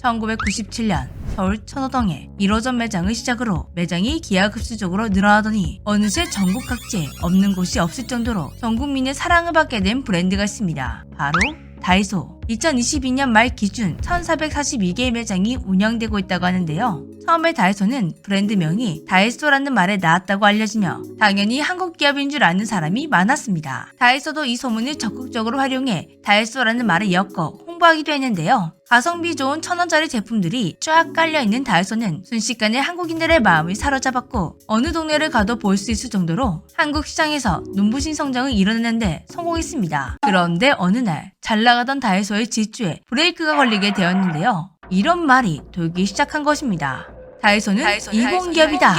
1997년 서울 천호동에 1호점 매장을 시작으로 매장이 기하급수적으로 늘어나더니 어느새 전국 각지에 없는 곳이 없을 정도로 전 국민의 사랑을 받게 된 브랜드가 있습니다. 바로 다이소. 2022년 말 기준 1442개의 매장이 운영되고 있다고 하는데요. 처음에 다이소는 브랜드명이 다이소라는 말에 나왔다고 알려지며 당연히 한국 기업인 줄 아는 사람이 많았습니다. 다이소도 이 소문을 적극적으로 활용해 다이소라는 말을 엮어 홍보하기도 했는데요. 가성비 좋은 1,000원짜리 제품들이 쫙 깔려있는 다이소는 순식간에 한국인들의 마음을 사로잡았고 어느 동네를 가도 볼 수 있을 정도로 한국 시장에서 눈부신 성장을 이뤄내는데 성공했습니다. 그런데 어느 날 잘 나가던 다이소의 질주에 브레이크가 걸리게 되었는데요. 이런 말이 돌기 시작한 것입니다. 다이소는 이공기업이다.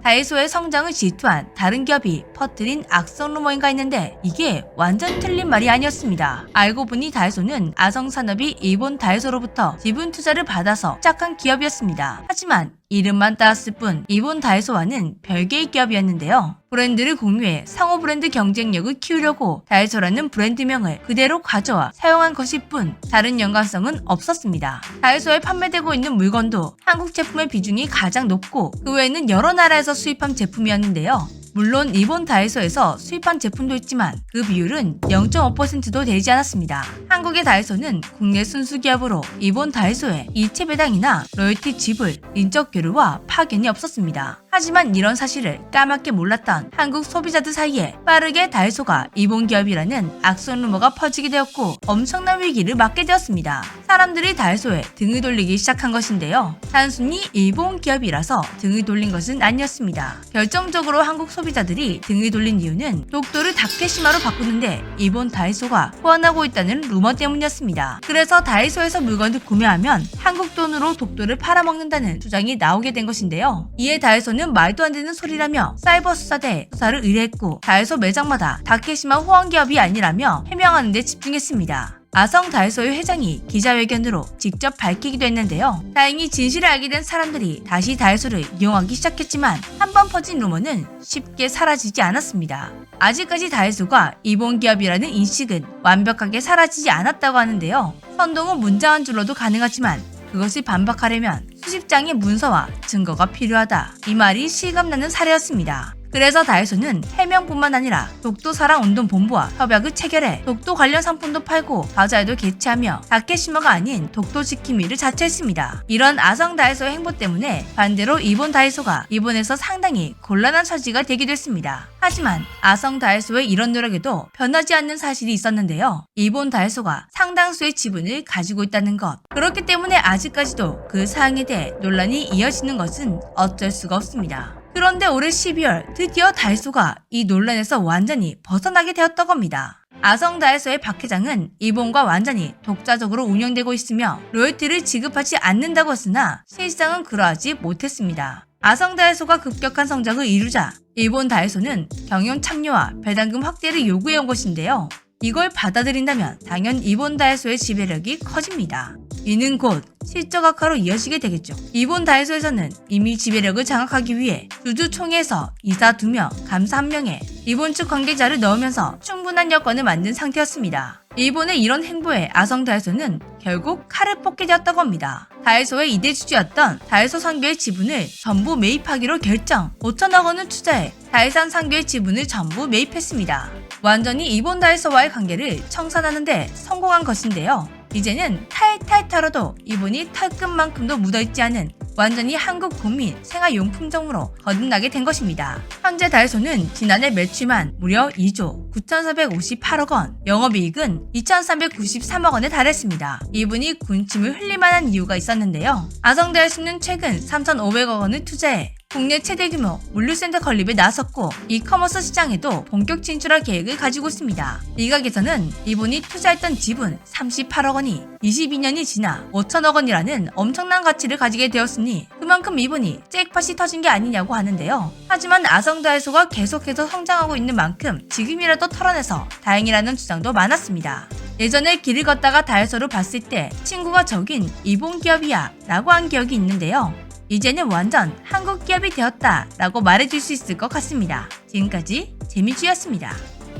다이소의 성장을 질투한 다른 기업이 퍼뜨린 악성 루머인가 했는데 이게 완전 틀린 말이 아니었습니다. 알고 보니 다이소는 아성산업이 일본 다이소로부터 지분 투자를 받아서 시작한 기업이었습니다. 하지만 이름만 따왔을 뿐 일본 다이소와는 별개의 기업이었는데요. 브랜드를 공유해 상호 브랜드 경쟁력을 키우려고 다이소라는 브랜드명을 그대로 가져와 사용한 것일 뿐 다른 연관성은 없었습니다. 다이소에 판매되고 있는 물건도 한국 제품의 비중이 가장 높고 그 외에는 여러 나라에서 수입한 제품이었는데요. 물론 일본 다이소에서 수입한 제품도 있지만 그 비율은 0.5%도 되지 않았습니다. 한국의 다이소는 국내 순수 기업으로 일본 다이소에 이체 배당이나 로열티 지불, 인적 교류와 파견이 없었습니다. 하지만 이런 사실을 까맣게 몰랐던 한국 소비자들 사이에 빠르게 다이소가 일본 기업이라는 악성 루머가 퍼지게 되었고 엄청난 위기를 맞게 되었습니다. 사람들이 다이소에 등을 돌리기 시작한 것인데요. 단순히 일본 기업이라서 등을 돌린 것은 아니었습니다. 결정적으로 한국 소비자들이 등을 돌린 이유는 독도를 다케시마로 바꾸는데 일본 다이소가 호환하고 있다는 루머 때문이었습니다. 그래서 다이소에서 물건을 구매하면 한국 돈으로 독도를 팔아먹는다는 주장이 나오게 된 것인데요. 이에 다이소는 말도 안 되는 소리라며 사이버 수사대에 수사를 의뢰했고 다이소 매장마다 다케시마 호환 기업이 아니라며 해명하는 데 집중했습니다. 아성 다이소의 회장이 기자회견으로 직접 밝히기도 했는데요. 다행히 진실을 알게 된 사람들이 다시 다이소를 이용하기 시작했지만 한번 퍼진 루머는 쉽게 사라지지 않았습니다. 아직까지 다이소가 일본 기업이라는 인식은 완벽하게 사라지지 않았다고 하는데요. 선동은 문자 한 줄로도 가능하지만 그것을 반박하려면 수십 장의 문서와 증거가 필요하다. 이 말이 실감나는 사례였습니다. 그래서 다이소는 해명뿐만 아니라 독도사랑운동본부와 협약을 체결해 독도 관련 상품도 팔고 바자회도 개최하며 다케시마가 아닌 독도 지킴이를 자처했습니다. 이런 아성 다이소의 행보 때문에 반대로 일본 다이소가 일본에서 상당히 곤란한 처지가 되기도 했습니다. 하지만 아성 다이소의 이런 노력에도 변하지 않는 사실이 있었는데요. 일본 다이소가 상당수의 지분을 가지고 있다는 것. 그렇기 때문에 아직까지도 그 사항에 대해 논란이 이어지는 것은 어쩔 수가 없습니다. 그런데 올해 12월 드디어 다이소가 이 논란에서 완전히 벗어나게 되었던 겁니다. 아성 다이소의 박 회장은 일본과 완전히 독자적으로 운영되고 있으며 로열티를 지급하지 않는다고 했으나 실상은 그러하지 못했습니다. 아성 다이소가 급격한 성장을 이루자 일본 다이소는 경영 참여와 배당금 확대를 요구해온 것인데요. 이걸 받아들인다면 당연 일본 다이소의 지배력이 커집니다. 이는 곧 실적 악화로 이어지게 되겠죠. 일본 다이소에서는 이미 지배력을 장악하기 위해 주주총회에서 이사 2명, 감사 1명에 일본 측 관계자를 넣으면서 충분한 여건을 만든 상태였습니다. 일본의 이런 행보에 아성 다이소는 결국 칼을 뽑게 되었던 겁니다. 다이소의 2대 주주였던 다이소 상교의 지분을 전부 매입하기로 결정. 5천억 원을 투자해 다이산 상교의 지분을 전부 매입했습니다. 완전히 일본 다이소와의 관계를 청산하는데 성공한 것인데요. 이제는 탈탈 털어도 일본이 털끝만큼도 묻어있지 않은 완전히 한국 국민 생활용품점으로 거듭나게 된 것입니다. 현재 다이소는 지난해 매출만 무려 2조 9,458억 원, 영업이익은 2,393억 원에 달했습니다. 이분이 군침을 흘릴 만한 이유가 있었는데요. 아성 다이소는 최근 3,500억 원을 투자해 국내 최대 규모 물류센터 건립에 나섰고 이커머스 시장에도 본격 진출할 계획을 가지고 있습니다. 일각에서는 이분이 투자했던 지분 38억 원이 22년이 지나 5천억 원이라는 엄청난 가치를 가지게 되었으니 그만큼 이분이 잭팟이 터진 게 아니냐고 하는데요. 하지만 아성 다이소가 계속해서 성장하고 있는 만큼 지금이라도 털어내서 다행이라는 주장도 많았습니다. 예전에 길을 걷다가 다이소를 봤을 때 친구가 저긴 일본 기업이야 라고 한 기억이 있는데요. 이제는 완전 한국 기업이 되었다 라고 말해줄 수 있을 것 같습니다. 지금까지 재미쥐였습니다.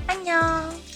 안녕.